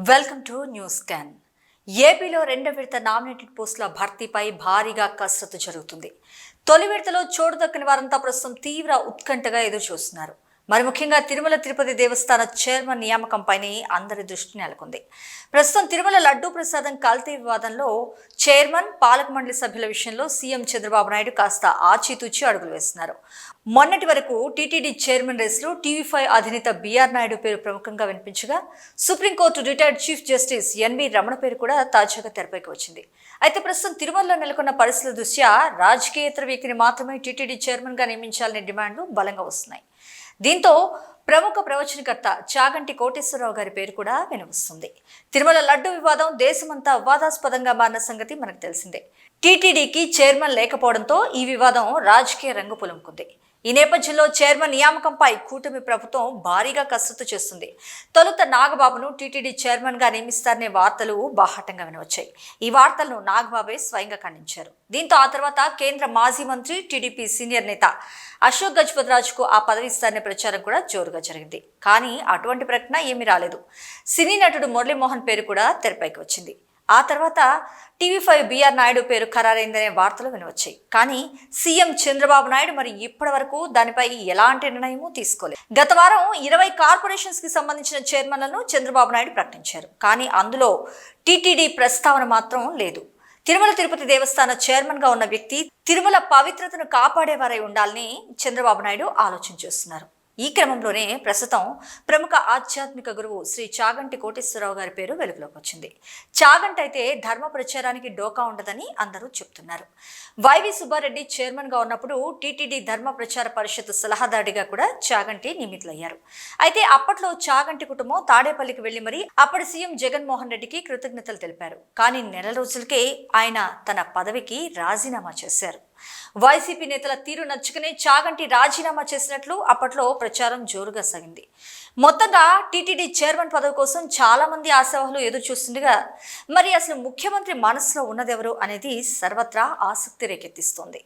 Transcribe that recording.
Welcome to news scan. ఏపీలో రెండో విడత నామినేటెడ్ పోస్టుల భర్తీపై భారీగా కసరత్తు జరుగుతుంది. తొలి విడతలో చోటు దక్కని వారంతా ప్రస్తుతం తీవ్ర ఉత్కంఠగా ఎదురు చూస్తున్నారు. మరి ముఖ్యంగా తిరుమల తిరుపతి దేవస్థాన చైర్మన్ నియామకంపైనే అందరి దృష్టి నెలకొంది. ప్రస్తుతం తిరుమల లడ్డూ ప్రసాదం కల్తీ వివాదంలో చైర్మన్, పాలక మండలి సభ్యుల విషయంలో సీఎం చంద్రబాబు నాయుడు కాస్త ఆచితూచి అడుగులు వేస్తున్నారు. మొన్నటి వరకు టీటీడీ చైర్మన్ రేసులో టీవీ5 అధినేత బీఆర్ నాయుడు పేరు ప్రముఖంగా వినిపించగా, Supreme Court retired chief justice NV Ramana పేరు కూడా తాజాగా తెరపైకి వచ్చింది. అయితే ప్రస్తుతం తిరుమలలో నెలకొన్న పరిస్థితుల దృష్ట్యా రాజకీయేతర వ్యక్తిని మాత్రమే టీటీడీ చైర్మన్గా నియమించాలనే డిమాండ్లు బలంగా వస్తున్నాయి. దీంతో ప్రముఖ ప్రవచనకర్త చాగంటి కోటేశ్వరరావు గారి పేరు కూడా వినిపిస్తుంది. తిరుమల లడ్డు వివాదం దేశమంతా వివాదాస్పదంగా మారిన సంగతి మనకు తెలిసిందే. టీటీడీకి చైర్మన్ లేకపోవడంతో ఈ వివాదం రాజకీయ రంగు పులుముకుంది. ఈ నేపథ్యంలో చైర్మన్ నియామకంపై కూటమి ప్రభుత్వం భారీగా కసరత్తు చేస్తుంది. తొలుత నాగబాబును టీటీడీ చైర్మన్గా నియమిస్తారనే వార్తలు బాహాటంగా వినవచ్చాయి. ఈ వార్తలను నాగబాబే స్వయంగా ఖండించారు. దీంతో ఆ తర్వాత కేంద్ర మాజీ మంత్రి, టీడీపీ సీనియర్ నేత అశోక్ గజపతిరాజుకు ఆ పదవి ఇస్తారనే ప్రచారం కూడా జోరుగా జరిగింది. కానీ అటువంటి ప్రకటన ఏమీ రాలేదు. సినీ నటుడు మురళీమోహన్ పేరు కూడా తెరపైకి వచ్చింది. ఆ తర్వాత టీవీ5 బీఆర్ నాయుడు పేరు ఖరారైందనే వార్తలు వినవచ్చాయి. కానీ సీఎం చంద్రబాబు నాయుడు మరి ఇప్పటి వరకు దానిపై ఎలాంటి నిర్ణయమూ తీసుకోలేదు. గత వారం 20 కార్పొరేషన్స్ కి సంబంధించిన చైర్మన్లను చంద్రబాబు నాయుడు ప్రకటించారు. కానీ అందులో టీటీడీ ప్రస్తావన మాత్రం లేదు. తిరుమల తిరుపతి దేవస్థాన చైర్మన్గా ఉన్న వ్యక్తి తిరుమల పవిత్రతను కాపాడేవారై ఉండాలని చంద్రబాబు నాయుడు ఆలోచన చేస్తున్నారు. ఈ క్రమంలోనే ప్రస్తుతం ప్రముఖ ఆధ్యాత్మిక గురువు శ్రీ చాగంటి కోటేశ్వరరావు గారి పేరు వెలుగులోకి వచ్చింది. చాగంటి అయితే ధర్మ ప్రచారానికి డోకా ఉండదని అందరూ చెప్తున్నారు. వైవి సుబ్బారెడ్డి చైర్మన్గా ఉన్నప్పుడు టీటీడీ ధర్మ ప్రచార పరిషత్ సలహాదారుడిగా కూడా చాగంటి నియమితులయ్యారు. అయితే అప్పట్లో చాగంటి కుటుంబం తాడేపల్లికి వెళ్లి మరీ అప్పటి సీఎం జగన్మోహన్ రెడ్డికి కృతజ్ఞతలు తెలిపారు. కానీ నెల రోజులకే ఆయన తన పదవికి రాజీనామా చేశారు. వైసీపీ నేతల తీరు నచ్చుకునే చాగంటి రాజీనామా చేసినట్లు అప్పట్లో ప్రచారం జోరుగా సాగింది. మొత్తంగా టీటీడీ చైర్మన్ పదవి కోసం చాలా మంది ఆశావహులు ఎదురు చూస్తుండగా, మరి అసలు ముఖ్యమంత్రి మనసులో ఉన్నదెవరు అనేది సర్వత్రా ఆసక్తి రేకెత్తిస్తోంది.